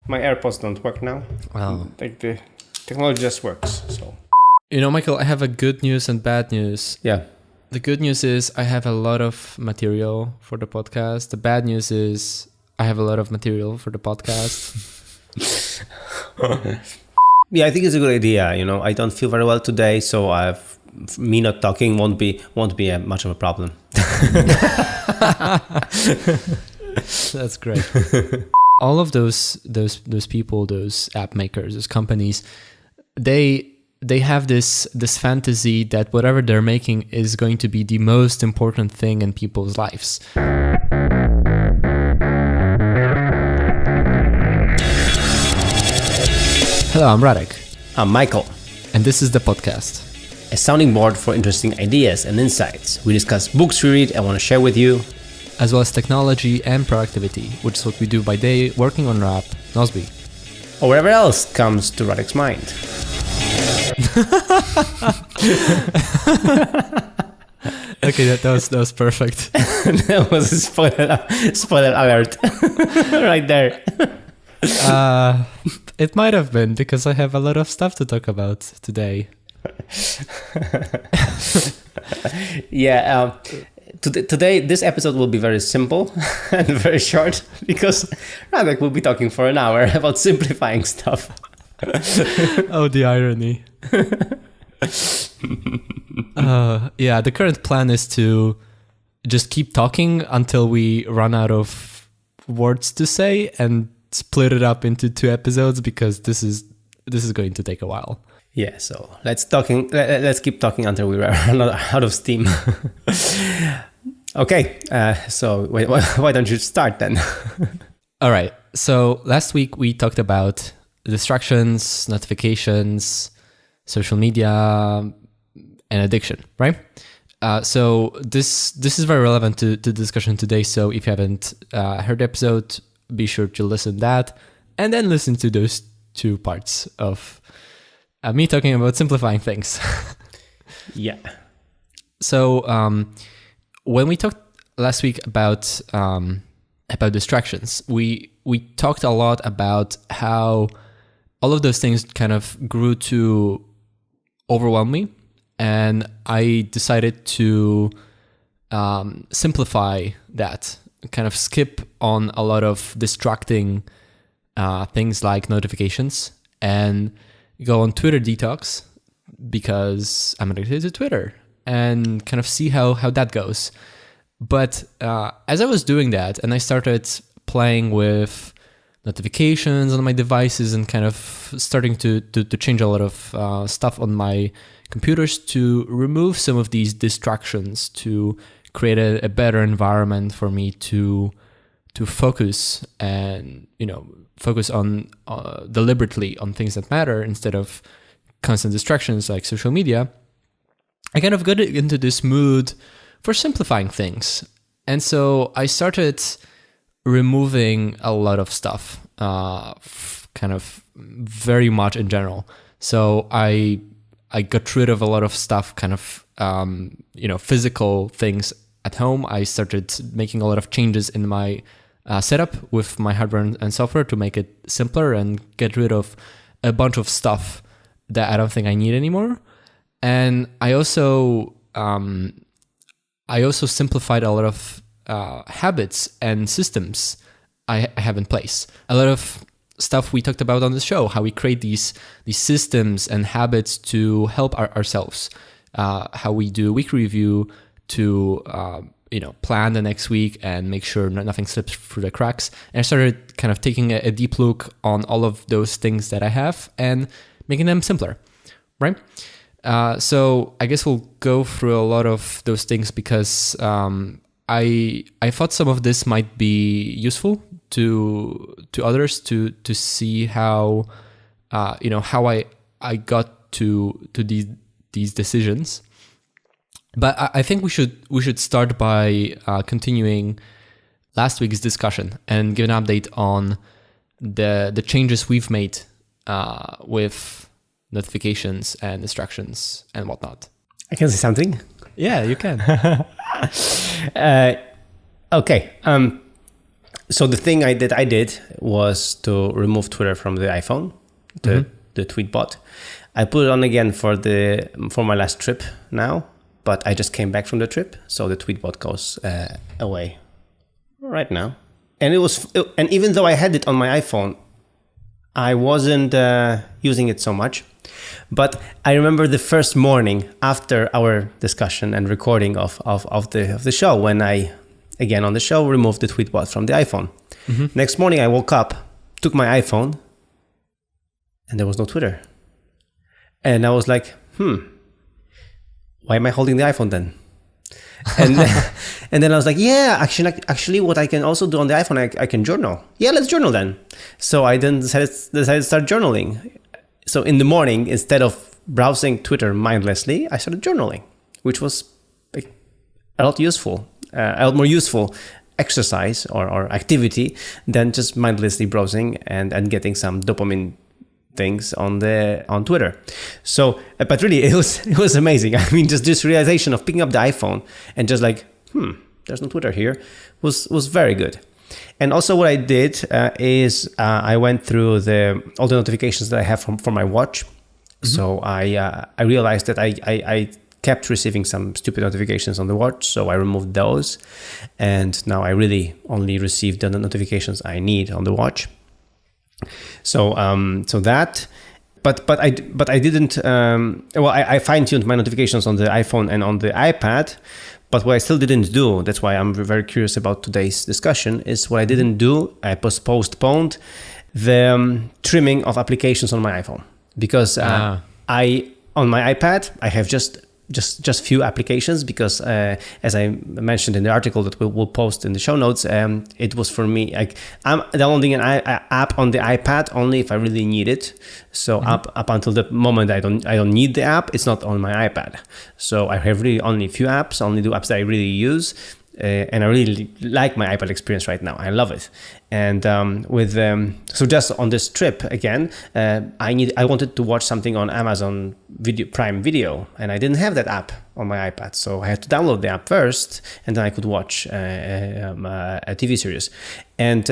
My AirPods don't work now. Wow. Like the technology just works. So Michael, I have a good news and bad news. yeah. The good news is I have a lot of material for the podcast. The bad news is I have a lot of material for the podcast. Yeah, I think it's a good idea. I don't feel very well today, so me not talking won't be much of a problem. That's great. All of those people, those app makers, those companies, they have this fantasy that whatever they're making is going to be the most important thing in people's lives. Hello, I'm Radek. I'm Michael, And this is the podcast. a sounding board for interesting ideas and insights. We discuss books we read and want to share with you. As well as technology and productivity, which is what we do by day working on our app, Nozbe. Or whatever else comes to Radek's mind. Okay, that was perfect. That was a spoiler alert right there. It might have been because I have a lot of stuff to talk about today. Yeah, today this episode will be very simple and very short because Radek will be talking for an hour about simplifying stuff. Oh, the irony. Yeah, the current plan is to just keep talking until we run out of words to say and split it up into 2 episodes because this is going to take a while. Yeah, so let's keep talking until we run out of steam. Okay, so why don't you start then? All right. So last week we talked about distractions, notifications, social media, and addiction, right? So this is very relevant to the discussion today. So if you haven't heard the episode, be sure to listen to that and then listen to those 2 parts of me talking about simplifying things. Yeah. So when we talked last week about distractions, we talked a lot about how all of those things kind of grew to overwhelm me, and I decided to simplify that, kind of skip on a lot of distracting things like notifications and go on Twitter detox because I'm addicted to Twitter and kind of see how that goes. But as I was doing that and I started playing with notifications on my devices and kind of starting to change a lot of stuff on my computers to remove some of these distractions, to create a better environment for me to focus and focus on deliberately on things that matter instead of constant distractions like social media, I kind of got into this mood for simplifying things. And so I started removing a lot of stuff, kind of very much in general. So I got rid of a lot of stuff, kind of, physical things at home. I started making a lot of changes in my setup with my hardware and software to make it simpler and get rid of a bunch of stuff that I don't think I need anymore. And I also simplified a lot of habits and systems I have in place. A lot of stuff we talked about on the show, how we create these systems and habits to help ourselves, how we do a week review to plan the next week and make sure nothing slips through the cracks. And I started kind of taking a deep look on all of those things that I have and making them simpler, right? So I guess we'll go through a lot of those things because I thought some of this might be useful to others to see how how I got to these decisions. But I think we should start by continuing last week's discussion and give an update on the changes we've made with notifications and distractions and whatnot. I can say something. Yeah, you can. Okay. So the thing I did was to remove Twitter from the iPhone, the tweet bot. I put it on again for my last trip now, but I just came back from the trip, so the tweet bot goes away right now. And and even though I had it on my iPhone, I wasn't using it so much. But I remember the first morning after our discussion and recording of the show, when I, again on the show, removed the tweet bot from the iPhone. Next morning I woke up, took my iPhone, and there was no Twitter. And I was like, why am I holding the iPhone then? And and then I was like, yeah, actually, what I can also do on the iPhone, I can journal. Yeah, let's journal then. So I then decided to start journaling. So in the morning, instead of browsing Twitter mindlessly, I started journaling, which was a lot more useful exercise or activity than just mindlessly browsing and getting some dopamine things on Twitter. So, but really, it was amazing. I mean, just this realization of picking up the iPhone and just like, there's no Twitter here, was very good. And also, what I did is I went through all the notifications that I have from my watch. So I realized that I kept receiving some stupid notifications on the watch, so I removed those, and now I really only receive the notifications I need on the watch. So that, but I didn't. I fine-tuned my notifications on the iPhone and on the iPad. But what I still didn't do, that's why I'm very curious about today's discussion, is what I didn't do. I postponed the trimming of applications on my iPhone, because on my iPad I have just few applications, because as I mentioned in the article that we'll post in the show notes, it was for me like I'm downloading an app on the iPad only if I really need it. So up until the moment I don't need the app, it's not on my iPad. So I have really only a few apps, only the apps that I really use. And I really like my iPad experience right now. I love it. And so just on this trip again, I wanted to watch something on Amazon Prime Video, and I didn't have that app on my iPad, so I had to download the app first, and then I could watch a TV series, and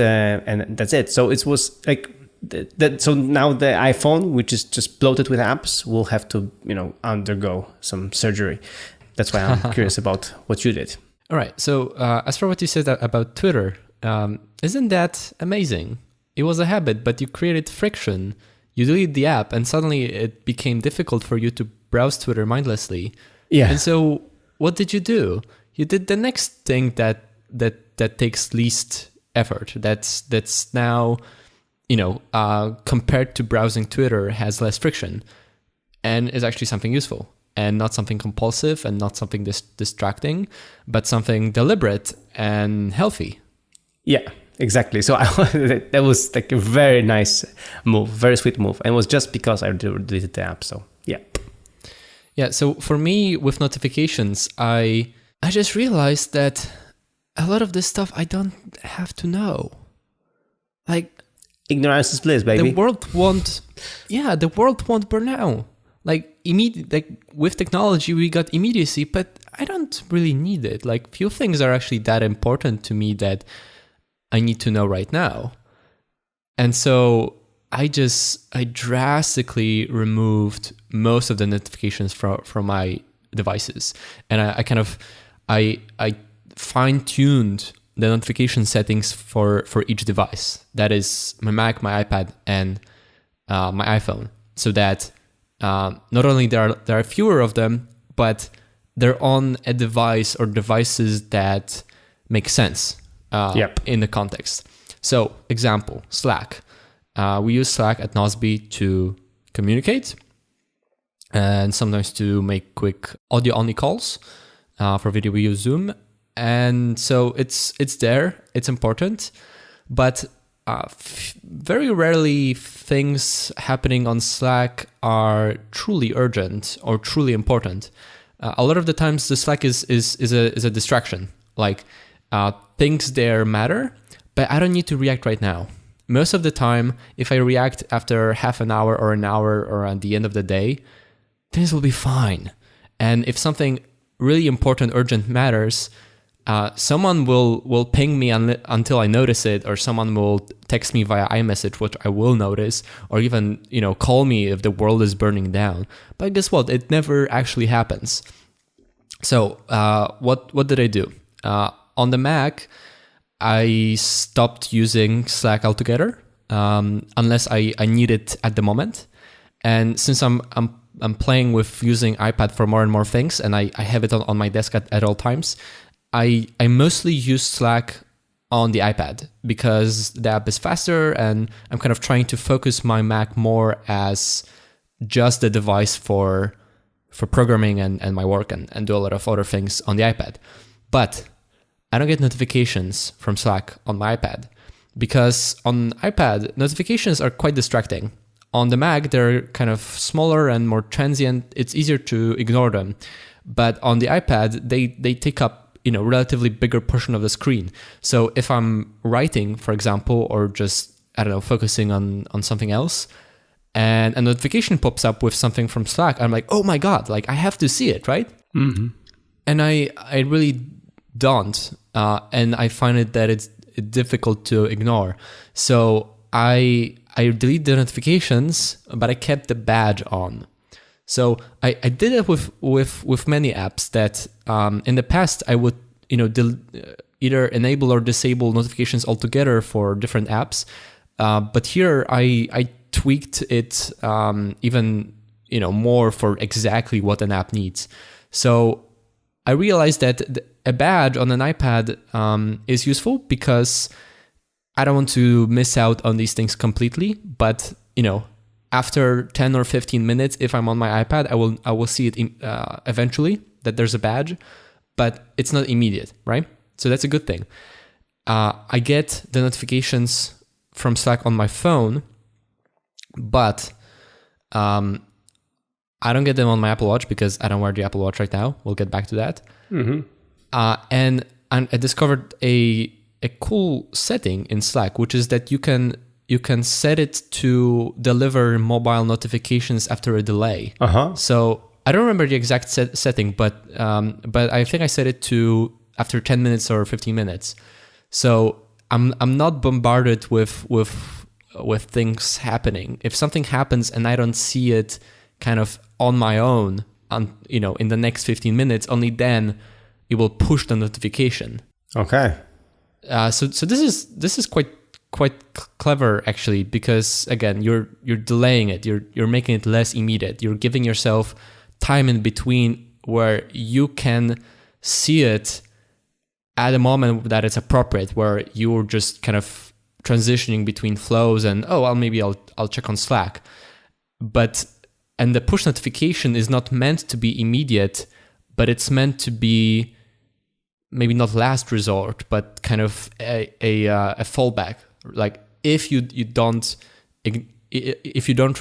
that's it. So it was like that. So now the iPhone, which is just bloated with apps, will have to undergo some surgery. That's why I'm curious about what you did. All right. So as for what you said about Twitter, isn't that amazing? It was a habit, but you created friction. You deleted the app, and suddenly it became difficult for you to browse Twitter mindlessly. Yeah. And so what did you do? You did the next thing that takes least effort. That's now, compared to browsing Twitter, has less friction, and is actually something useful. And not something compulsive and not something distracting, but something deliberate and healthy. Yeah, exactly. So that was like a very nice move, very sweet move. And it was just because I deleted the app. So yeah. Yeah. So for me, with notifications, I just realized that a lot of this stuff I don't have to know. Like, ignorance is bliss, baby. The world won't burn out. Like with technology, we got immediacy, but I don't really need it. Like, few things are actually that important to me that I need to know right now. And so I drastically removed most of the notifications from my devices. And I fine-tuned the notification settings for each device. That is my Mac, my iPad, and my iPhone. So that not only there are fewer of them, but they're on a device or devices that make sense in the context. So, example, Slack. We use Slack at Nozbe to communicate and sometimes to make quick audio-only calls. For video, we use Zoom. And so it's there, it's important, but very rarely things happening on Slack are truly urgent or truly important. A lot of the times the Slack is a distraction. Like things there matter, but I don't need to react right now. Most of the time, if I react after half an hour or an hour or at the end of the day, things will be fine. And if something really important, urgent matters, someone will ping me until I notice it, or someone will text me via iMessage, which I will notice, or even call me if the world is burning down. But guess what? It never actually happens. So what did I do? On the Mac, I stopped using Slack altogether, unless I need it at the moment. And since I'm playing with using iPad for more and more things, and I have it on my desk at all times, I mostly use Slack on the iPad because the app is faster, and I'm kind of trying to focus my Mac more as just the device for programming and my work and do a lot of other things on the iPad. But I don't get notifications from Slack on my iPad because on iPad, notifications are quite distracting. On the Mac, they're kind of smaller and more transient. It's easier to ignore them. But on the iPad, they take up relatively bigger portion of the screen. So if I'm writing, for example, or just, I don't know, focusing on something else, and a notification pops up with something from Slack, I'm like, oh my God, like I have to see it, right? Mm-hmm. And I really don't. And I find it that it's difficult to ignore. So I delete the notifications, but I kept the badge on. So I did it with many apps that in the past I would either enable or disable notifications altogether for different apps. But here I tweaked it even more for exactly what an app needs. So I realized that a badge on an iPad is useful because I don't want to miss out on these things completely. But after 10 or 15 minutes, if I'm on my iPad, I will see it eventually that there's a badge, but it's not immediate, right? So that's a good thing. I get the notifications from Slack on my phone, but I don't get them on my Apple Watch because I don't wear the Apple Watch right now. We'll get back to that. Mm-hmm. And I discovered a cool setting in Slack, which is that you can set it to deliver mobile notifications after a delay. Uh-huh. So I don't remember the exact setting, but I think I set it to after 10 minutes or 15 minutes. So I'm not bombarded with things happening. If something happens and I don't see it kind of on my own, in the next 15 minutes, only then it will push the notification. Okay. So this is quite clever actually, because again, you're delaying it. You're making it less immediate. You're giving yourself time in between where you can see it at a moment that it's appropriate, where you're just kind of transitioning between flows and maybe I'll check on Slack. And the push notification is not meant to be immediate, but it's meant to be maybe not last resort, but kind of a fallback. Like if you don't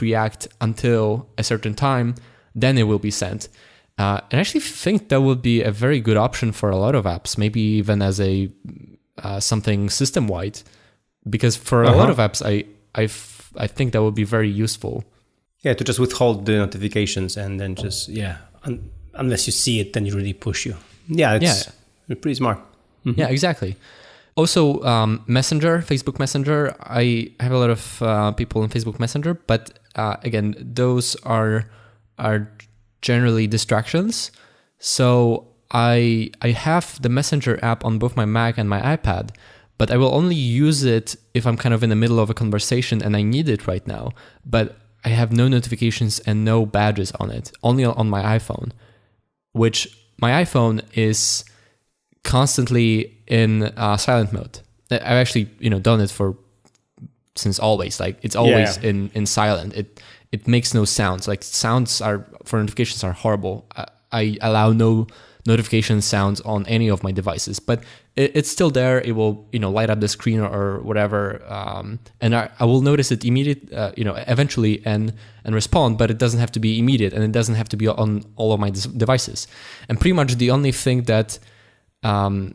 react until a certain time, then it will be sent. And I actually think that would be a very good option for a lot of apps, maybe even as a something system wide, because for a lot of apps, I think that would be very useful. Yeah, to just withhold the notifications and then just unless you see it, then you really push you. Yeah, it's pretty smart. Mm-hmm. Yeah, exactly. Also, Messenger, Facebook Messenger. I have a lot of people in Facebook Messenger, but again, those are generally distractions. So I have the Messenger app on both my Mac and my iPad, but I will only use it if I'm kind of in the middle of a conversation and I need it right now. But I have no notifications and no badges on it, only on my iPhone, which my iPhone is constantly in silent mode. I've actually, done it since always. Like it's always in silent. It makes no sounds. Like sounds for notifications are horrible. I allow no notification sounds on any of my devices, but it's still there. It will, light up the screen or whatever, and I will notice it eventually and respond. But it doesn't have to be immediate, and it doesn't have to be on all of my devices. And pretty much the only thing that I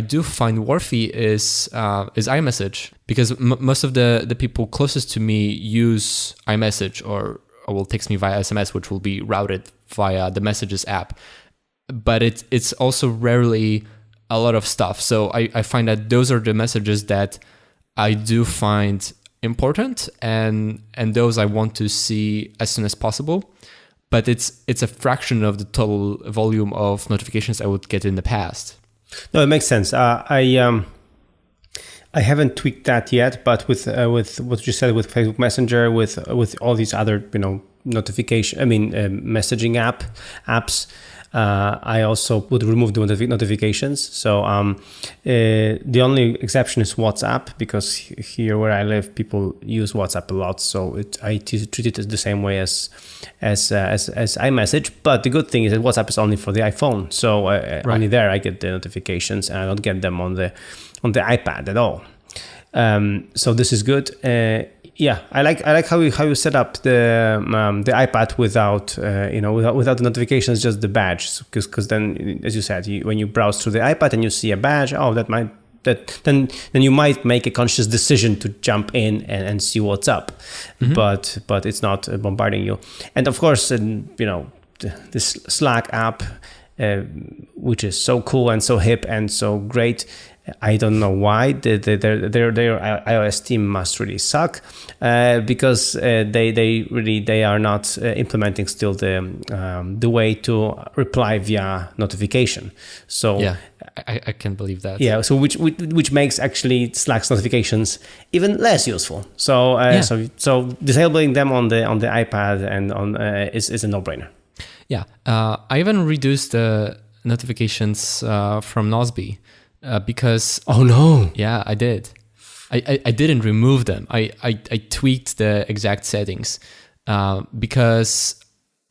do find worthy is iMessage, because most of the people closest to me use iMessage or will text me via SMS, which will be routed via the Messages app. but it's also rarely a lot of stuff. So I find that those are the messages that I do find important, and those I want to see as soon as possible. But it's a fraction of the total volume of notifications I would get in the past. No, it makes sense. I haven't tweaked that yet, but with what you said with Facebook Messenger, with all these other messaging apps, I also would remove the notifications. So the only exception is WhatsApp, because here where I live, people use WhatsApp a lot. So I treat it the same way as iMessage. But the good thing is that WhatsApp is only for the iPhone. So only there I get the notifications, and I don't get them on the iPad at all. So this is good. I like how you set up the iPad without the notifications, just the badge. Because then, as you said, when you browse through the iPad and you see a badge, then you might make a conscious decision to jump in and see what's up. Mm-hmm. But it's not bombarding you. And of course, this Slack app, which is so cool and so hip and so great. I don't know why their iOS team must really suck, because they are not implementing still the way to reply via notification. So yeah, I can believe that. Yeah, so which makes actually Slack's notifications even less useful. So so disabling them on the iPad and on is a no-brainer. Yeah, I even reduced the notifications from Nozbe. Because oh no, yeah, I did. I didn't remove them. I tweaked the exact settings because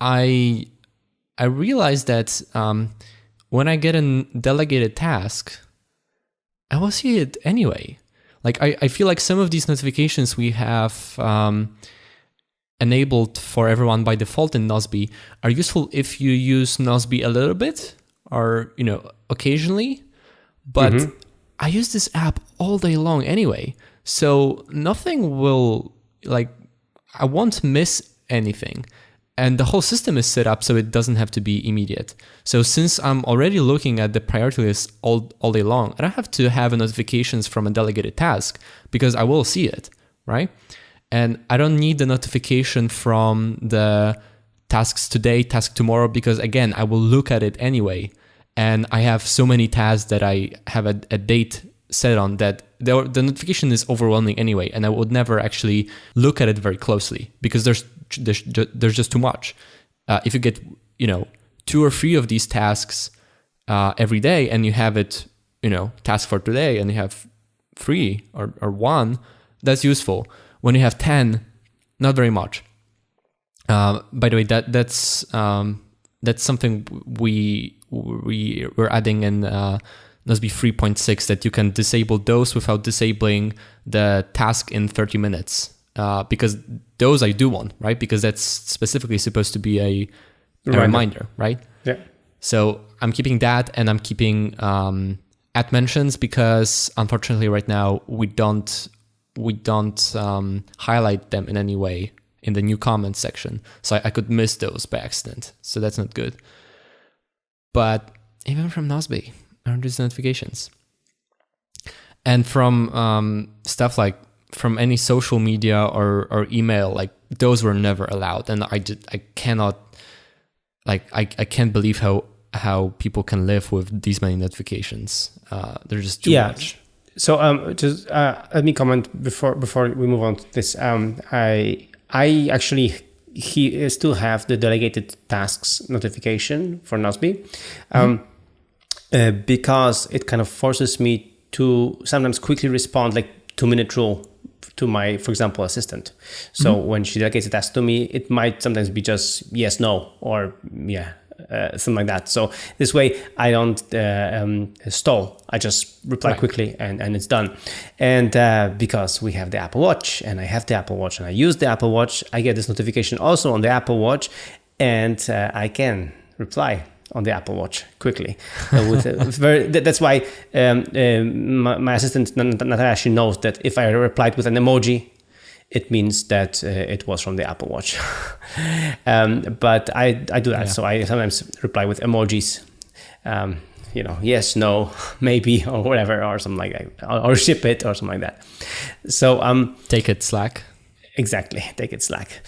I realized that when I get a delegated task, I will see it anyway. Like I feel like some of these notifications we have enabled for everyone by default in Nozbe are useful if you use Nozbe a little bit or occasionally. But mm-hmm. I use this app all day long anyway, so nothing will, I won't miss anything. And the whole system is set up so it doesn't have to be immediate. So since I'm already looking at the priority list all day long, I don't have to have notifications from a delegated task because I will see it, right? And I don't need the notification from the tasks today, task tomorrow, because again, I will look at it anyway. And I have so many tasks that I have a date set on that the notification is overwhelming anyway, and I would never actually look at it very closely because there's just too much. If you get 2 or 3 of these tasks every day, and you have it task for today, and you have 3 or 1, that's useful. When you have 10, not very much. By the way, that's something we're adding in Nozbe 3.6, that you can disable those without disabling the task in 30 minutes. Because those I do want, right? Because that's specifically supposed to be a reminder, right? Yeah. So I'm keeping that, and I'm keeping at mentions, because unfortunately right now we don't highlight them in any way in the new comments section. So I could miss those by accident. So that's not good. But even from Nozbe, I reduce notifications. And from stuff like from any social media or email, like those were never allowed. And I cannot, I can't believe how people can live with these many notifications. They're just too much. So just let me comment before we move on to this. I actually still have the delegated tasks notification for Nozbe, because it kind of forces me to sometimes quickly respond, like 2-minute rule, to my, for example, assistant. So when she delegates a task to me, it might sometimes be just yes, no, or yeah, something like that. So this way I don't stall. I just reply quickly and it's done. And because we have the Apple Watch, and I have the Apple Watch, and I use the Apple Watch, I get this notification also on the Apple Watch, and I can reply on the Apple Watch quickly. That's why my assistant Natalia, she knows that if I replied with an emoji, it means that it was from the Apple Watch. But I do that. Yeah. So I sometimes reply with emojis yes, no, maybe, or whatever, or something like that, or ship it, or something like that. So take it Slack. Exactly, take it Slack.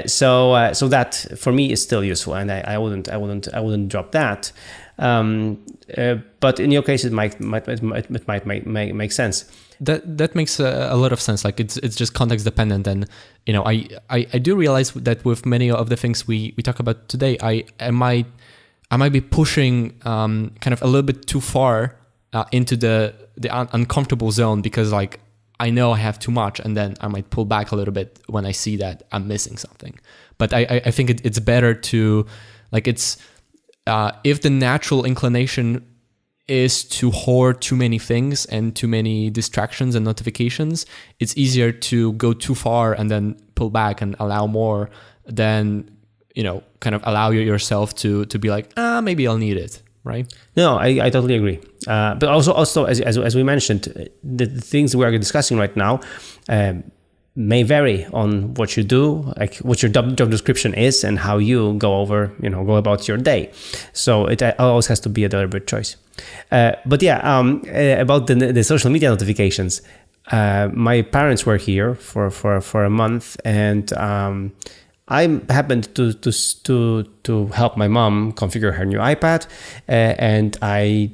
So that for me is still useful, and I wouldn't drop that. But in your case, it might make sense. That makes a lot of sense. Like it's just context dependent, and I do realize that with many of the things we talk about today, I might be pushing kind of a little bit too far into the uncomfortable zone, because like I know I have too much, and then I might pull back a little bit when I see that I'm missing something. But I think it's better to like it's if the natural inclination is to hoard too many things and too many distractions and notifications, it's easier to go too far and then pull back and allow more than, kind of allow yourself to be like, maybe I'll need it, right? No, I totally agree. But also as we mentioned, the things we are discussing right now may vary on what you do, like what your job description is, and how you go about your day. So it always has to be a deliberate choice. But yeah, about the social media notifications, my parents were here for a month, and I happened to help my mom configure her new iPad, and I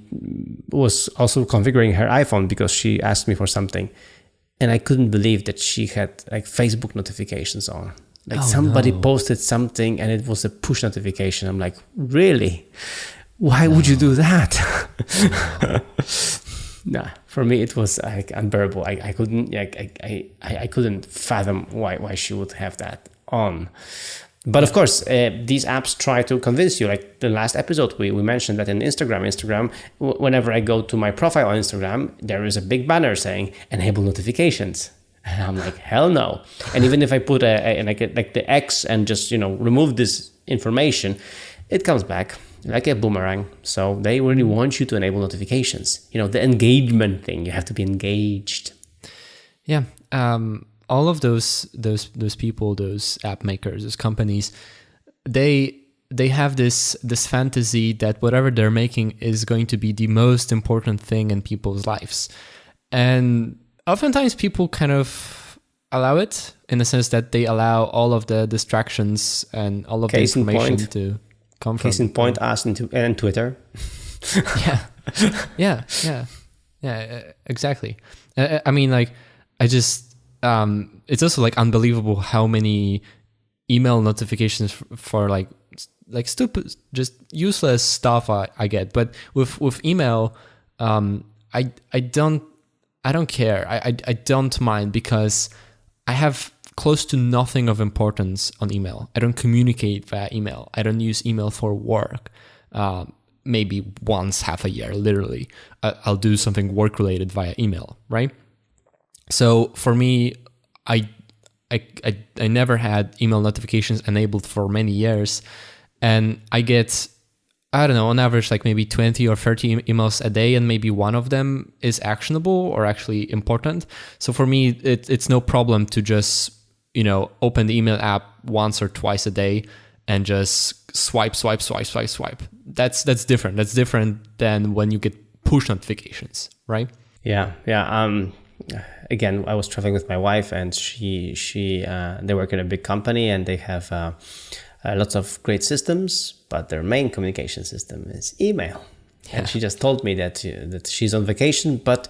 was also configuring her iPhone because she asked me for something. And I couldn't believe that she had like Facebook notifications on. Like somebody posted something and it was a push notification. I'm like, really? Why would you do that? Nah, for me it was like unbearable. I couldn't fathom why she would have that on. But of course, these apps try to convince you. Like the last episode, we mentioned that in Instagram, whenever I go to my profile on Instagram, there is a big banner saying enable notifications. And I'm like, hell no. And even if I put like the X and just, remove this information, it comes back like a boomerang. So they really want you to enable notifications. The engagement thing, you have to be engaged. Yeah. All of those people, those app makers, those companies, they have this fantasy that whatever they're making is going to be the most important thing in people's lives. And oftentimes people kind of allow it in the sense that they allow all of the distractions and all of the information to come from. Case in point, us and Twitter. Yeah, exactly. I mean, like, it's also like unbelievable how many email notifications for like stupid, just useless stuff I get. But with email, I don't care. I don't mind, because I have close to nothing of importance on email. I don't communicate via email. I don't use email for work. Maybe once half a year, literally, I'll do something work related via email, right? So for me, I never had email notifications enabled for many years, and I get, I don't know, on average like maybe 20 or 30 emails a day, and maybe one of them is actionable or actually important. So for me, it's no problem to just open the email app once or twice a day and just swipe. That's different. That's different than when you get push notifications, right? Yeah. Again, I was traveling with my wife, and they work in a big company, and they have lots of great systems, but their main communication system is email. Yeah. And she just told me that she's on vacation, but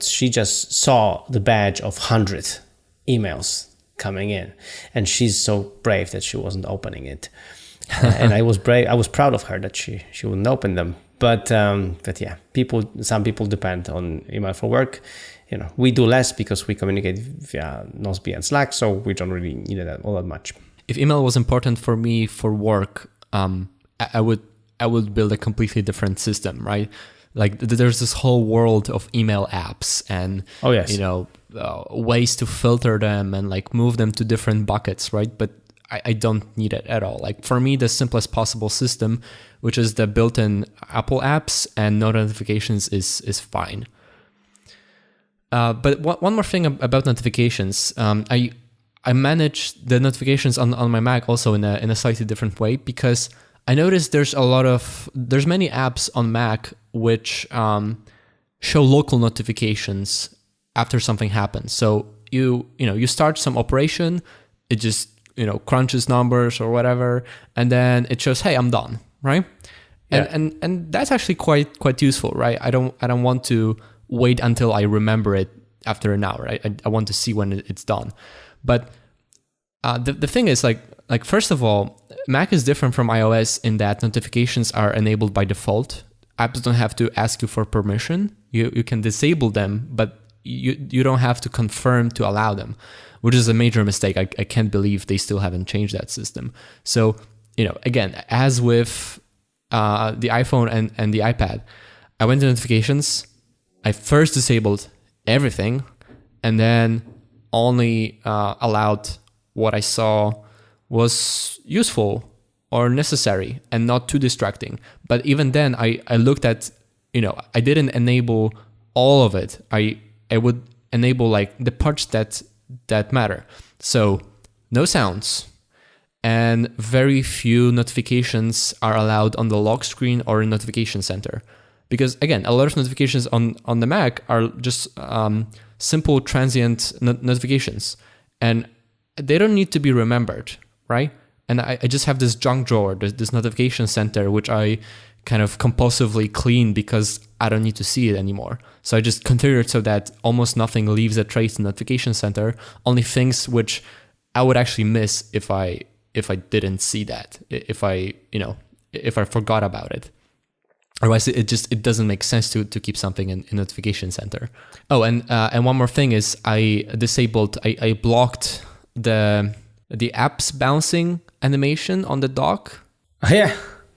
she just saw the badge of 100 emails coming in, and she's so brave that she wasn't opening it. And I was proud of her that she wouldn't open them. But yeah, some people depend on email for work. We do less because we communicate via Nozbe and Slack, so we don't really need it all that much. If email was important for me for work, I would build a completely different system, right? Like there's this whole world of email apps, and ways to filter them and like move them to different buckets, right? But I don't need it at all. Like for me, the simplest possible system, which is the built-in Apple apps and no notifications, is fine. But one more thing about notifications, I manage the notifications on my Mac also in a slightly different way, because I noticed there's many apps on Mac which show local notifications after something happens. So you start some operation, it just crunches numbers or whatever, and then it shows, hey, I'm done, right? Yeah. And that's actually quite useful, right? I don't want to wait until I remember it after an hour. I want to see when it's done. But the thing is, like first of all, Mac is different from iOS in that notifications are enabled by default. Apps don't have to ask you for permission. You can disable them, but you don't have to confirm to allow them, which is a major mistake. I can't believe they still haven't changed that system. So, again, as with the iPhone and the iPad, I went to notifications. I first disabled everything and then only allowed what I saw was useful or necessary and not too distracting. But even then, I looked at, I didn't enable all of it. I would enable like the parts that matter. So no sounds, and very few notifications are allowed on the lock screen or in notification center. Because again, a lot of notifications on the Mac are just simple transient notifications, and they don't need to be remembered, right? And I just have this junk drawer, this notification center, which I kind of compulsively clean because I don't need to see it anymore. So I just configure it so that almost nothing leaves a trace in the notification center, only things which I would actually miss if I didn't see that, if I forgot about it. Otherwise, it doesn't make sense to keep something in notification center. Oh, and one more thing is I blocked the apps bouncing animation on the dock. Yeah.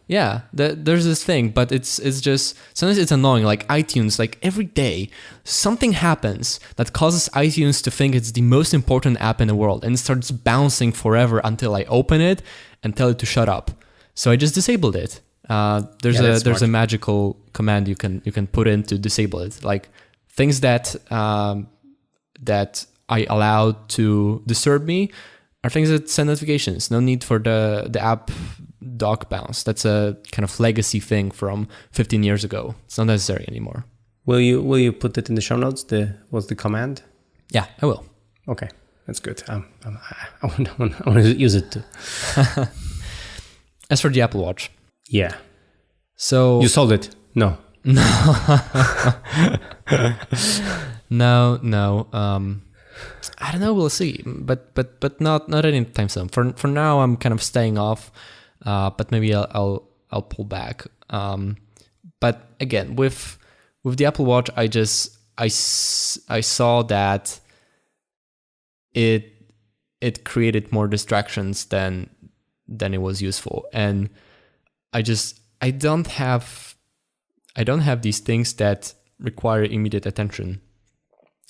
Yeah, there's this thing, but it's just, sometimes it's annoying. Like iTunes, like every day, something happens that causes iTunes to think it's the most important app in the world, and it starts bouncing forever until I open it and tell it to shut up. So I just disabled it. There's a magical command you can put in to disable it. Like things that I allowed to disturb me are things that send notifications. No need for the app dock bounce. That's a kind of legacy thing from 15 years ago. It's not necessary anymore. Will you put it in the show notes? What's the command? Yeah, I will. Okay, that's good. I want to use it too. As for the Apple Watch. Yeah. So you sold it? No. No. I don't know. We'll see. But not anytime soon. For now, I'm kind of staying off. But maybe I'll pull back. But again, with the Apple Watch, I saw that it created more distractions than it was useful, and I don't have these things that require immediate attention,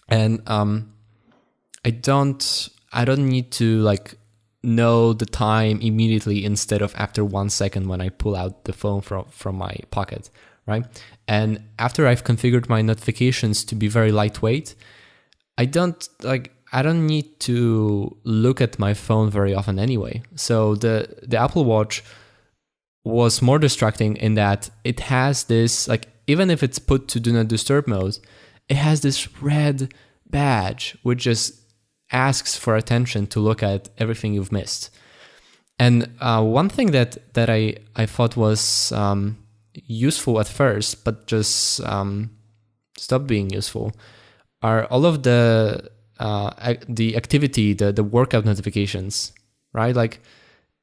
and I don't need to like know the time immediately instead of after 1 second when I pull out the phone from my pocket, right? And after I've configured my notifications to be very lightweight, I don't need to look at my phone very often anyway. So the Apple Watch was more distracting in that it has this, like, even if it's put to do not disturb mode, it has this red badge which just asks for attention to look at everything you've missed. And one thing that I thought was useful at first, but just stopped being useful, are all of the activity, the workout notifications, right? Like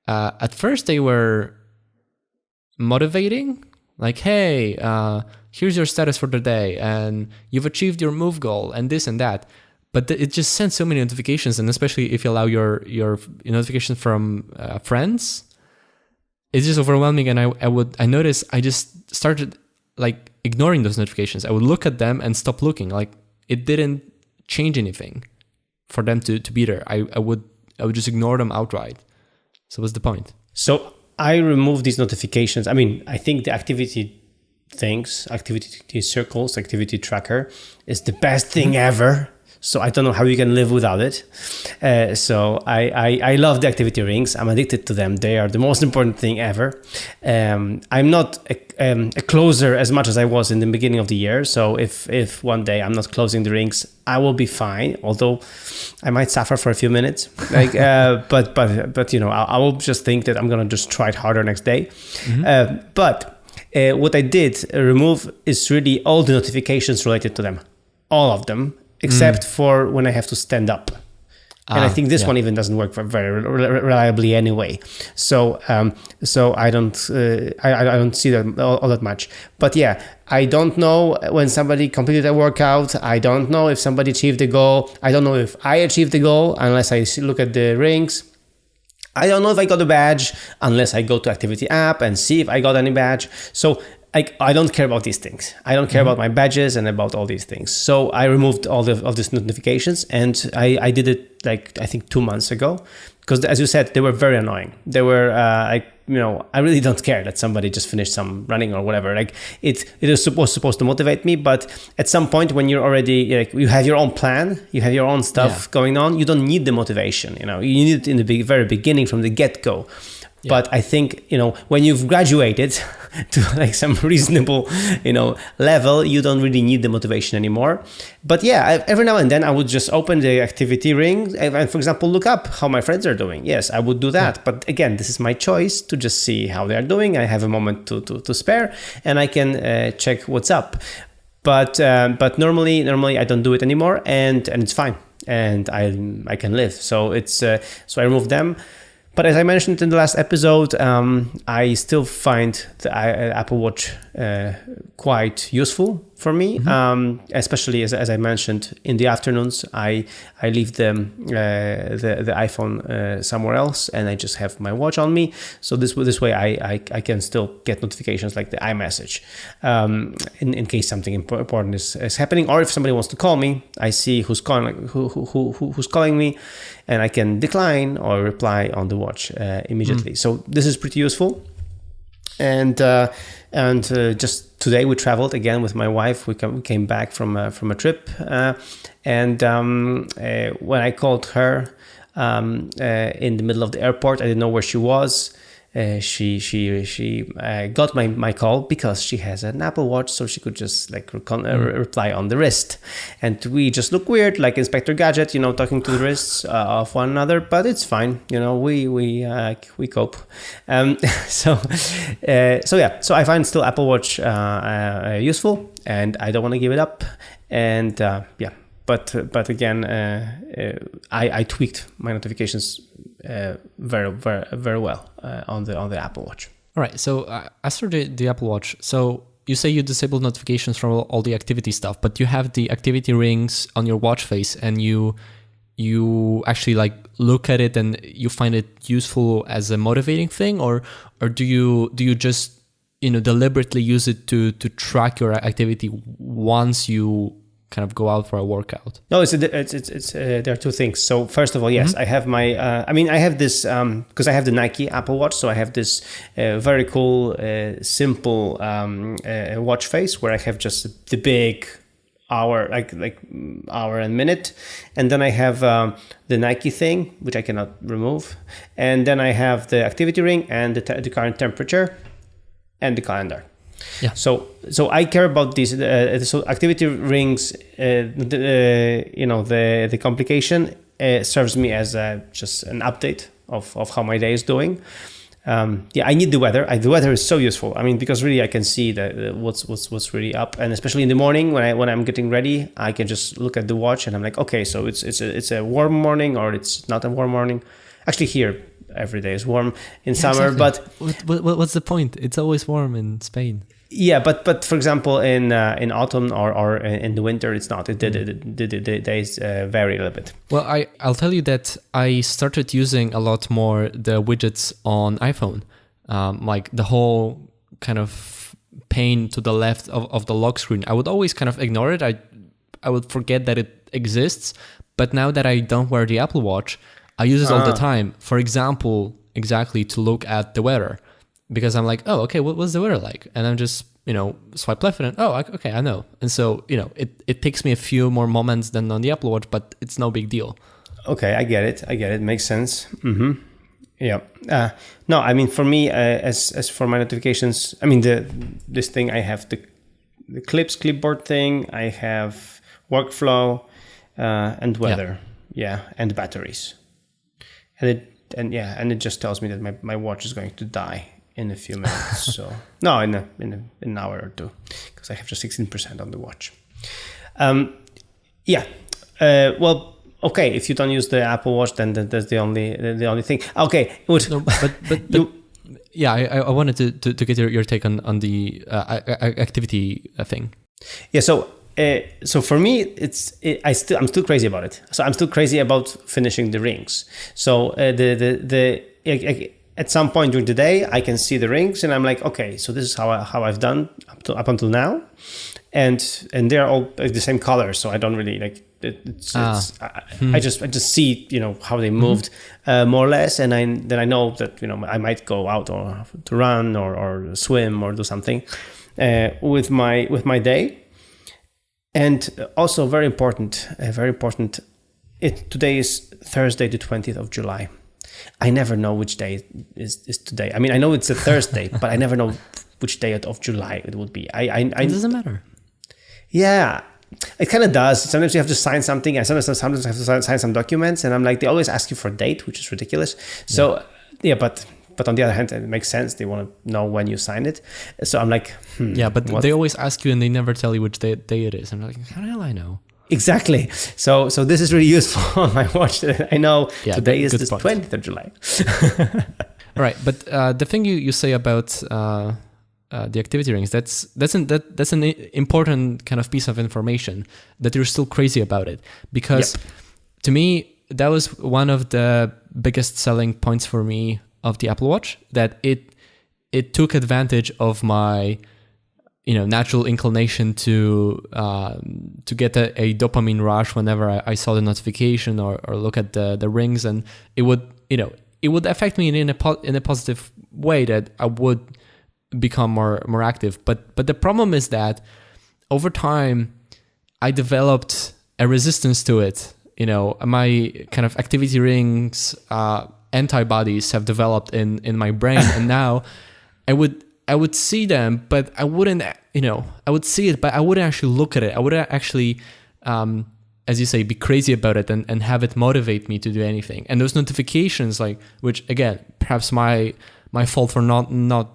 at first they were motivating, like, hey, here's your status for the day, and you've achieved your move goal, and this and that. But it just sends so many notifications, and especially if you allow your notifications from friends, it's just overwhelming. And I noticed I just started like ignoring those notifications. I would look at them and stop looking. Like it didn't change anything for them to be there. I would just ignore them outright. So what's the point? So I removed these notifications. I mean, I think the activity circles, activity tracker is the best thing ever. So I don't know how you can live without it. So I love the activity rings. I'm addicted to them. They are the most important thing ever. I'm not a closer as much as I was in the beginning of the year. So if one day I'm not closing the rings, I will be fine. Although I might suffer for a few minutes. But I will just think that I'm gonna just try it harder next day. But what I did remove is really all the notifications related to them, all of them, except for when I have to stand up. And I think this one even doesn't work very reliably anyway. So I don't see that all that much. But yeah, I don't know when somebody completed a workout. I don't know if somebody achieved the goal. I don't know if I achieved the goal unless I look at the rings. I don't know if I got a badge unless I go to activity app and see if I got any badge. So I don't care about these things. I don't care about my badges and about all these things. So I removed all of these notifications, and I did it like I think 2 months ago, because as you said, they were very annoying. They were I really don't care that somebody just finished some running or whatever. Like it is supposed to motivate me, but at some point when you're already you have your own plan, you have your own stuff going on, you don't need the motivation. You need it in the very beginning from the get-go. Yeah. But I think, when you've graduated to like some reasonable, level, you don't really need the motivation anymore. But yeah, every now and then I would just open the activity ring and, for example, look up how my friends are doing. Yes, I would do that. Yeah. But again, this is my choice to just see how they are doing. I have a moment to spare, and I can check what's up. But normally I don't do it anymore, and it's fine, and I can live. So so I remove them. But as I mentioned in the last episode, I still find the Apple Watch quite useful for me, especially as I mentioned in the afternoons. I leave the iPhone somewhere else, and I just have my watch on me. So this way I can still get notifications like the iMessage in case something important is happening, or if somebody wants to call me, I see who's calling me, and I can decline or reply on the watch immediately. So this is pretty useful. And just today we traveled again with my wife. We came back from a trip, and when I called her in the middle of the airport, I didn't know where she was. She got my call because she has an Apple Watch, so she could just reply on the wrist, and we just look weird, like Inspector Gadget, talking to the wrists of one another. But it's fine, we cope. So I find still Apple Watch useful, and I don't want to give it up. And But again, I tweaked my notifications very, very, very well on the Apple Watch. All right. So as for the Apple Watch, so you say you disable notifications from all the activity stuff, but you have the activity rings on your watch face, and you actually look at it and you find it useful as a motivating thing, or do you just deliberately use it to track your activity once you kind of go out for a workout? No, it's there are two things. So first of all, yes, I have my I have this because I have the Nike Apple Watch, so I have this very cool simple watch face where I have just the big hour, like hour and minute, and then I have the Nike thing, which I cannot remove, and then I have the activity ring and the current temperature and the calendar. Yeah. So I care about these. So activity rings, the complication serves me as just an update of how my day is doing. I need the weather. The weather is so useful. Because really I can see what's really up, and especially in the morning when I'm getting ready, I can just look at the watch and I'm like, okay, so it's a warm morning or it's not a warm morning. Actually, here every day is warm in summer, exactly. But what's the point? It's always warm in Spain. Yeah, but for example, in autumn or in the winter, it's not. The days vary a little bit. Well, I'll tell you that I started using a lot more the widgets on iPhone, like the whole kind of pane to the left of the lock screen. I would always kind of ignore it. I would forget that it exists. But now that I don't wear the Apple Watch, I use it all the time. For example, exactly to look at the weather. Because I'm like, oh, okay, what's the weather like? And I'm just swipe left and okay, I know. And so, it takes me a few more moments than on the Apple Watch, but it's no big deal. Okay, I get it. Makes sense. Mm-hmm. Yeah. No, I mean, for me, as for my notifications, I mean, this thing, I have the clipboard thing, I have workflow, and weather, and batteries, and it just tells me that my watch is going to die in a few minutes. So no, in an hour or two, because I have just 16% on the watch. Well. Okay, if you don't use the Apple Watch, then that's the only thing. Okay, no, but I wanted to get your take on the activity thing. Yeah, so for me, I'm still crazy about it. So I'm still crazy about finishing the rings. So at some point during the day, I can see the rings, and I'm like, okay, so this is how I've done up until now, and they're all the same color, so I don't really like. I just see how they moved more or less, and then I know that I might go out or to run or swim or do something with my day. And also very important. Today is Thursday, the 20th of July. I never know which day is today. I mean, I know it's a Thursday, but I never know which day of July it would be. It doesn't matter. Yeah. It kind of does. Sometimes you have to sign something, and sometimes I have to sign some documents, and I'm like, they always ask you for a date, which is ridiculous. So but on the other hand, it makes sense. They want to know when you sign it. So I'm like, but they always ask you, and they never tell you which day it is. I'm like, how the hell I know? Exactly. So this is really useful on my watch. I know today is the 20th of July. All right, but the thing you say about the activity rings, that's an important kind of piece of information, that you're still crazy about it, because to me that was one of the biggest selling points for me of the Apple Watch, that it took advantage of my natural inclination to get a dopamine rush whenever I saw the notification or look at the rings, and it would affect me in a positive way, that I would become more active. But the problem is that over time I developed a resistance to it. My kind of activity rings antibodies have developed in my brain, and now I would see them, but I wouldn't, I would see it, but I wouldn't actually look at it. I wouldn't actually, as you say, be crazy about it and have it motivate me to do anything. And those notifications, which again, perhaps my fault for not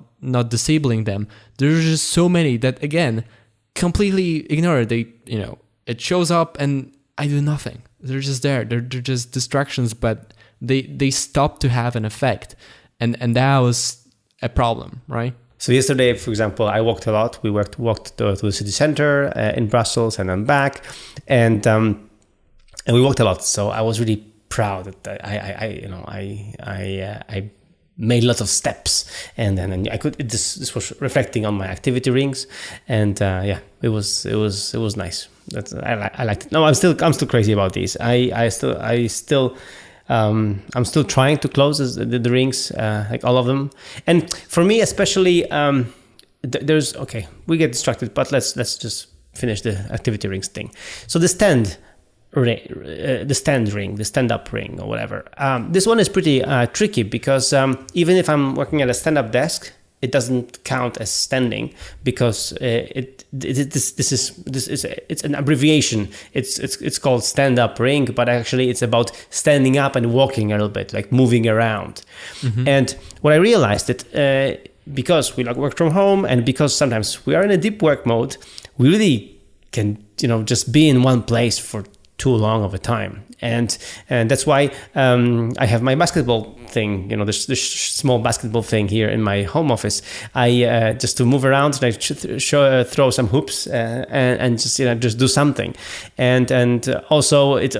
disabling them, there's just so many that, again, completely ignore it. They, it shows up and I do nothing. They're just there. They're just distractions, but they stop to have an effect. And that was a problem, right? So yesterday, for example, I walked a lot. We walked to the city center in Brussels and then back, and we walked a lot. So I was really proud that I made lots of steps, and then I could. This was reflecting on my activity rings, and it was nice. I liked it. No, I'm still crazy about these. I'm still trying to close the rings, like all of them. And for me, especially, we get distracted, but let's just finish the activity rings thing. So the stand ring, the stand-up ring, or whatever. This one is pretty tricky, because even if I'm working at a stand-up desk, it doesn't count as standing, because it's an abbreviation. It's called stand-up ring, but actually it's about standing up and walking a little bit, like moving around. Mm-hmm. And what I realized that because we work from home, and because sometimes we are in a deep work mode, we really can just be in one place for too long of a time, and that's why I have my basketball thing, this small basketball thing here in my home office. I just to move around, and I throw some hoops and just do something, and also it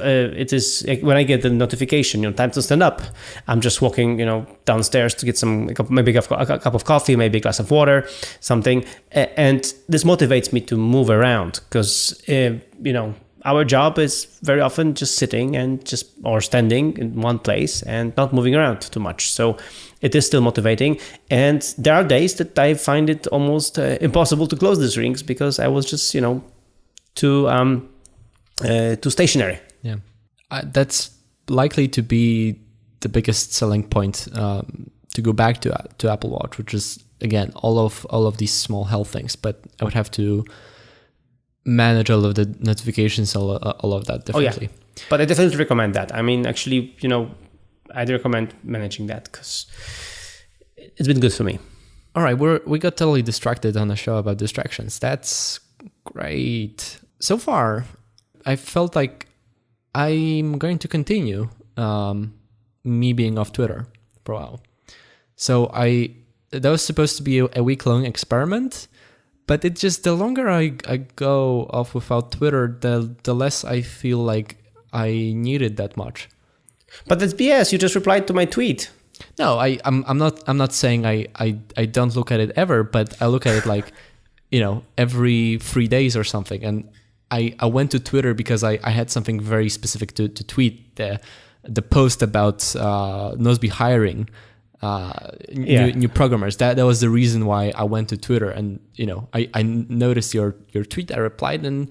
is when I get the notification, time to stand up, I'm just walking downstairs to get maybe a cup of coffee, maybe a glass of water, something, and this motivates me to move around, because our job is very often just sitting or standing in one place and not moving around too much. So it is still motivating. And there are days that I find it almost impossible to close these rings because I was just, too stationary. Yeah, that's likely to be the biggest selling point to go back to Apple Watch, which is again all of these small health things. But I would have to manage all of the notifications, all of that differently. Oh, yeah. But I definitely recommend that. I mean, actually, I'd recommend managing that because it's been good for me. All right, we got totally distracted on the show about distractions. That's great. So far, I felt like I'm going to continue me being off Twitter for a while. So that was supposed to be a week-long experiment, but it just, the longer I go off without Twitter, the less I feel like I need it that much. But that's BS. You just replied to my tweet. No, I'm not saying I don't look at it ever, but I look at it like, every 3 days or something. And I went to Twitter because I had something very specific to tweet, the post about Nosby hiring new programmers. That was the reason why I went to Twitter. And I noticed your tweet. I replied and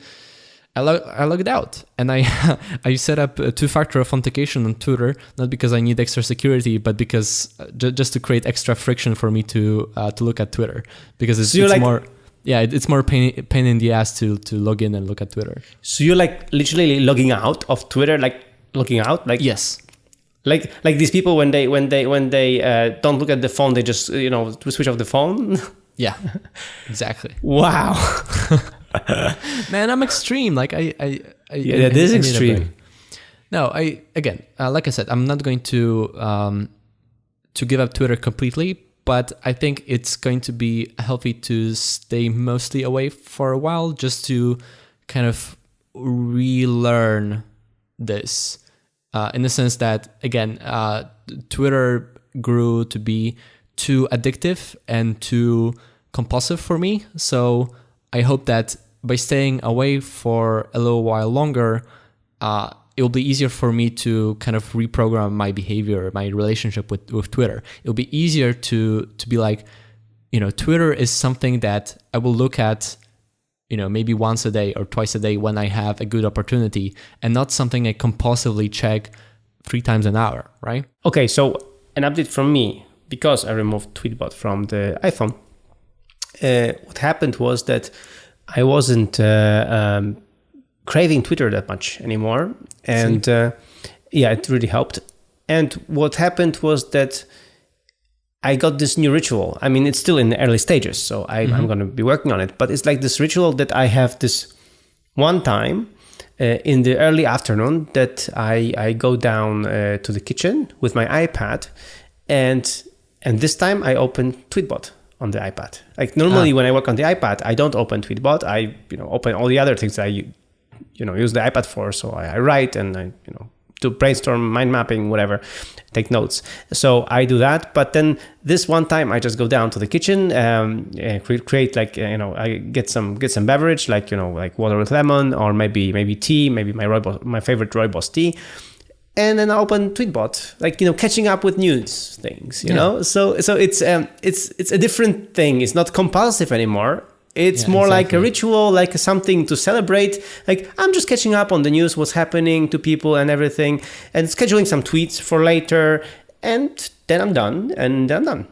I logged out, and I set up a 2-factor authentication on Twitter, not because I need extra security, but because just to create extra friction for me to look at Twitter, because it's more. Yeah, it's more pain in the ass to log in and look at Twitter. So you're like literally logging out of Twitter, like logging out, like yes, like these people when they don't look at the phone, they just switch off the phone. Yeah, exactly. Wow, man, I'm extreme. Like I that is extreme. No, like I said, I'm not going to give up Twitter completely. But I think it's going to be healthy to stay mostly away for a while, just to kind of relearn this, in the sense that, again, Twitter grew to be too addictive and too compulsive for me. So I hope that by staying away for a little while longer, it'll be easier for me to kind of reprogram my behavior, my relationship with Twitter. It'll be easier to be like, Twitter is something that I will look at, maybe once a day or twice a day when I have a good opportunity, and not something I compulsively check 3 times an hour, right? Okay, so an update from me, because I removed Tweetbot from the iPhone. What happened was that I wasn't craving Twitter that much anymore, and it really helped. And what happened was that I got this new ritual. I mean, it's still in the early stages, so I'm going to be working on it, but it's like this ritual that I have this one time in the early afternoon that I go down to the kitchen with my iPad, and this time I open Tweetbot on the iPad. Like normally when I work on the iPad, I don't open Tweetbot. I open all the other things that I use the iPad for. So I write and I to brainstorm, mind mapping, whatever, take notes. So I do that. But then this one time I just go down to the kitchen, create like, I get some beverage, like, like water with lemon, or maybe tea, maybe my favorite rooibos tea. And then I open Tweetbot, like, catching up with news things, you know? So it's a different thing. It's not compulsive anymore. It's more like a ritual, like something to celebrate. Like, I'm just catching up on the news, what's happening to people and everything, and scheduling some tweets for later. And then I'm done, and then I'm done.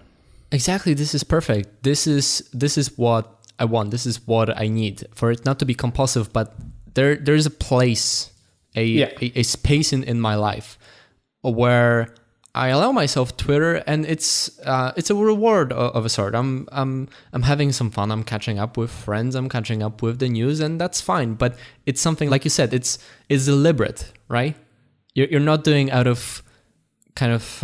Exactly. This is perfect. This is what I want. This is what I need for it not to be compulsive, but there's a place, a space in my life where I allow myself Twitter, and it's a reward of a sort. I'm having some fun. I'm catching up with friends. I'm catching up with the news, and that's fine. But it's something, like you said, it's deliberate, right? You're not doing out of kind of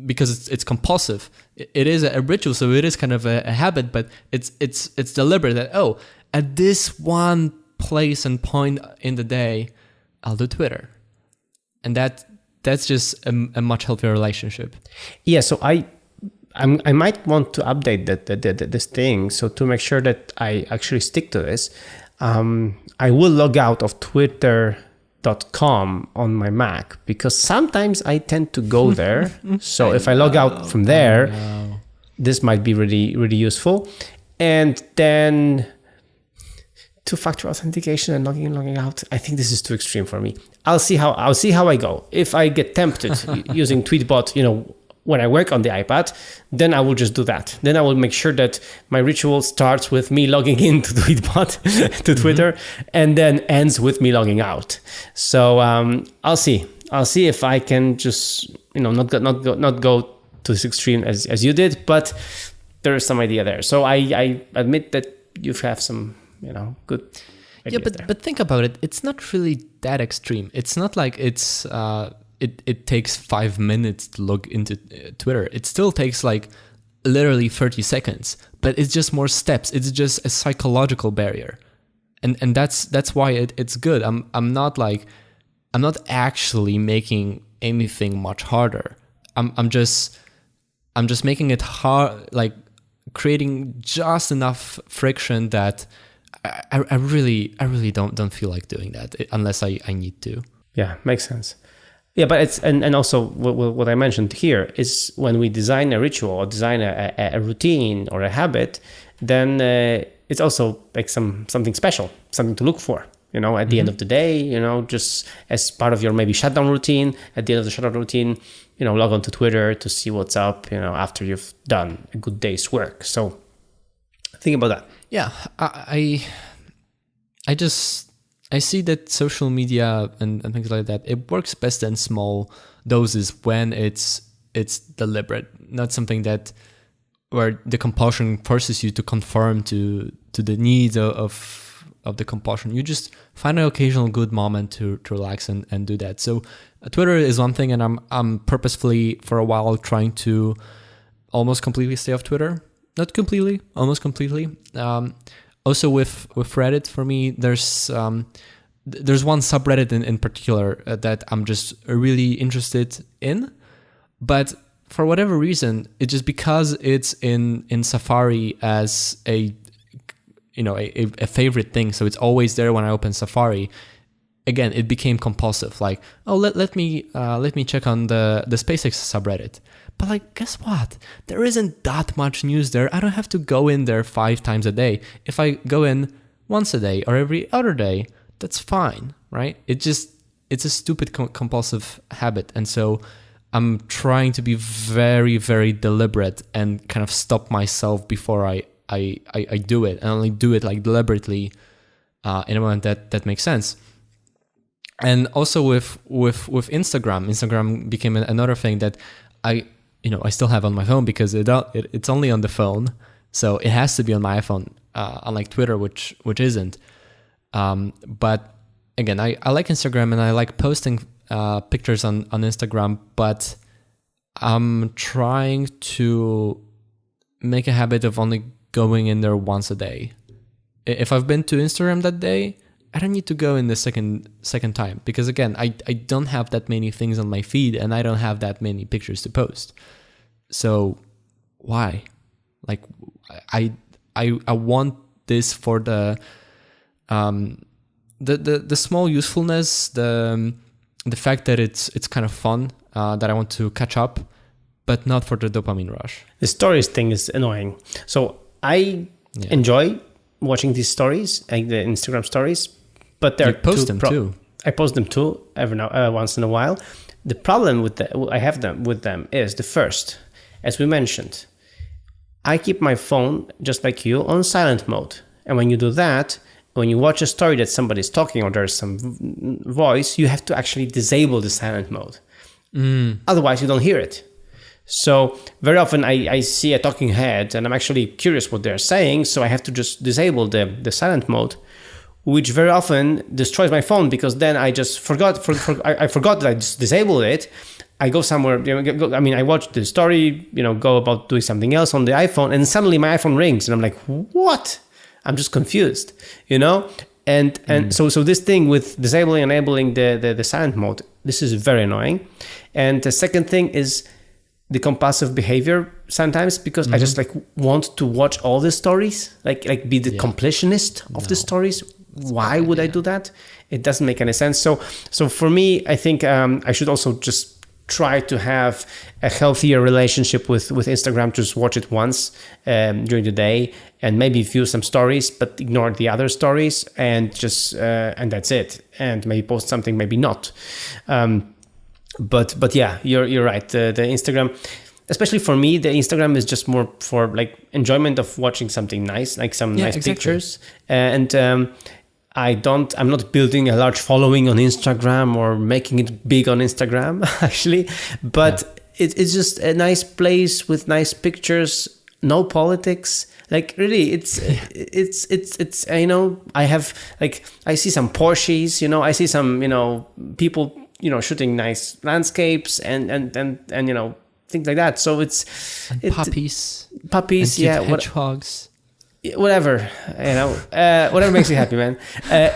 because it's compulsive. It is a ritual, so it is kind of a habit. But it's deliberate. That at this one place and point in the day, I'll do Twitter, and that's just a much healthier relationship. Yeah, so I might want to update this thing. So to make sure that I actually stick to this, I will log out of Twitter.com on my Mac because sometimes I tend to go there. So if I log out from there, this might be really, really useful. And then two-factor authentication and logging in, logging out. I think this is too extreme for me. I'll see how I go. If I get tempted using Tweetbot, when I work on the iPad, then I will just do that. Then I will make sure that my ritual starts with me logging into Tweetbot to Twitter, and then ends with me logging out. So I'll see. I'll see if I can just not go to this extreme as you did, but there is some idea there. So I admit that you have some good ideas there. But think about it. It's not really that extreme. It's not like it's it takes 5 minutes to log into Twitter. It still takes like literally 30 seconds, but it's just more steps. It's just a psychological barrier, and that's why it's good. I'm not actually making anything much harder. I'm just making it hard, like creating just enough friction that I really don't feel like doing that unless I need to. Yeah, makes sense. Yeah, but it's and also what I mentioned here is when we design a ritual or design a routine or a habit, then it's also like something special, something to look for. At the end of the day, just as part of your maybe shutdown routine. At the end of the shutdown routine, log on to Twitter to see what's up. After you've done a good day's work. So think about that. Yeah, I see that social media and things like that, it works best in small doses when it's deliberate, not something where the compulsion forces you to conform to the needs of the compulsion. You just find an occasional good moment to relax and do that. So Twitter is one thing, and I'm purposefully for a while trying to almost completely stay off Twitter. Not completely, almost completely. Also with Reddit, for me, there's one subreddit in particular that I'm just really interested in, but for whatever reason, it's just because it's in Safari as a favorite thing, so it's always there when I open Safari. Again, it became compulsive. Like, let me check on the SpaceX subreddit. But like, guess what? There isn't that much news there. I don't have to go in there 5 times a day. If I go in once a day or every other day, that's fine, right? It's a stupid compulsive habit. And so I'm trying to be very, very deliberate and kind of stop myself before I do it, and only do it like deliberately in a moment that makes sense. And also with Instagram became another thing that I still have on my phone because it's only on the phone, so it has to be on my iPhone, unlike Twitter, which isn't. But again, I like Instagram and I like posting pictures on Instagram, but I'm trying to make a habit of only going in there once a day. If I've been to Instagram that day, I don't need to go in the second time, because again, I don't have that many things on my feed and I don't have that many pictures to post. So why? Like, I want this for the small usefulness, the fact that it's kind of fun, that I want to catch up, but not for the dopamine rush. The stories thing is annoying. So I enjoy watching these stories, like the Instagram stories, but they're post them too. I post them too once in a while. The problem with I have them with them is the first, as we mentioned, I keep my phone just like you on silent mode, and when you do that, when you watch a story that somebody's talking or there's some voice, you have to actually disable the silent mode. Otherwise, you don't hear it. So very often I see a talking head and I'm actually curious what they're saying, so I have to just disable the silent mode, which very often destroys my phone, because then I just forgot that I just disabled it. I go somewhere, I watch the story, go about doing something else on the iPhone, and suddenly my iPhone rings and I'm like, what? I'm just confused, And so this thing with disabling and enabling the silent mode, this is very annoying. And the second thing is the compulsive behavior sometimes, because I just want to watch all the stories, like be the completionist of the stories, why would I do that? It doesn't make any sense. So for me, I think I should also just try to have a healthier relationship with Instagram. Just watch it once during the day and maybe view some stories, but ignore the other stories and just and that's it. And maybe post something, maybe not. But yeah, you're right. The Instagram, especially for me, the Instagram is just more for like enjoyment of watching something nice, like some nice pictures. And I'm not building a large following on Instagram or making it big on Instagram, actually. But it's just a nice place with nice pictures, no politics. Like really, it's you know, I see some Porsches, I see some, people, shooting nice landscapes and things like that. So it's puppies, and hedgehogs. Whatever, whatever makes you happy, man.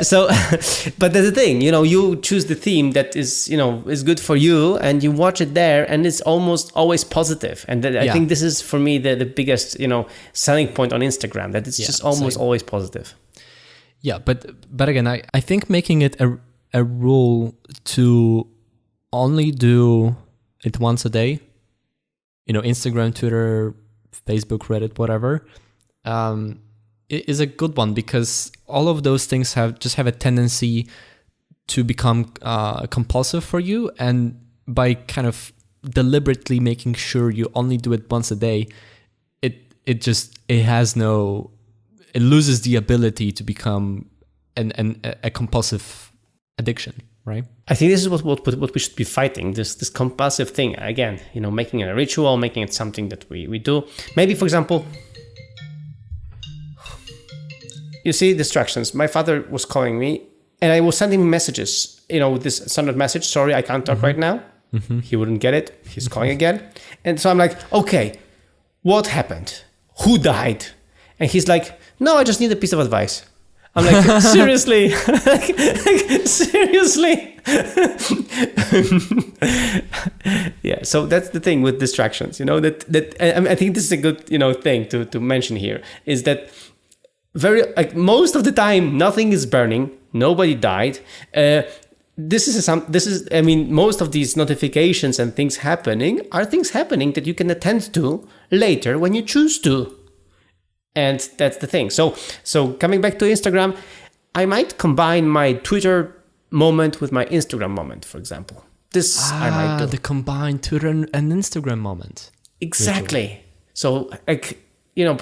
So, but there's the thing, you choose the theme that is, is good for you, and you watch it there, and it's almost always positive. And I think this is for me the biggest, selling point on Instagram, that it's just almost always positive. Yeah, but again, I think making it a rule to only do it once a day, Instagram, Twitter, Facebook, Reddit, whatever. It is a good one, because all of those things have a tendency to become compulsive for you, and by kind of deliberately making sure you only do it once a day, it loses the ability to become a compulsive addiction, right? I think this is what we should be fighting, this compulsive thing again, making it a ritual, making it something that we do. Maybe, for example, you see distractions. My father was calling me and I was sending him messages, with this standard message, sorry, I can't talk right now. Mm-hmm. He wouldn't get it. He's calling again. And so I'm like, okay, what happened? Who died? And he's like, no, I just need a piece of advice. I'm like, seriously? Seriously? Yeah, so that's the thing with distractions, I think this is a good, thing to mention here, is that most of the time nothing is burning, nobody died. Most of these notifications and things happening are things happening that you can attend to later when you choose to. And that's the thing. So coming back to Instagram, I might combine my Twitter moment with my Instagram moment, for example. I might do. The combined Twitter and Instagram moment. Exactly. So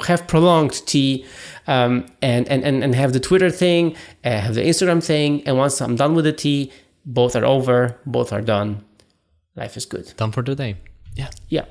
have prolonged tea, and have the Twitter thing, have the Instagram thing, and once I'm done with the tea, both are over, both are done. Life is good. Done for today. Yeah.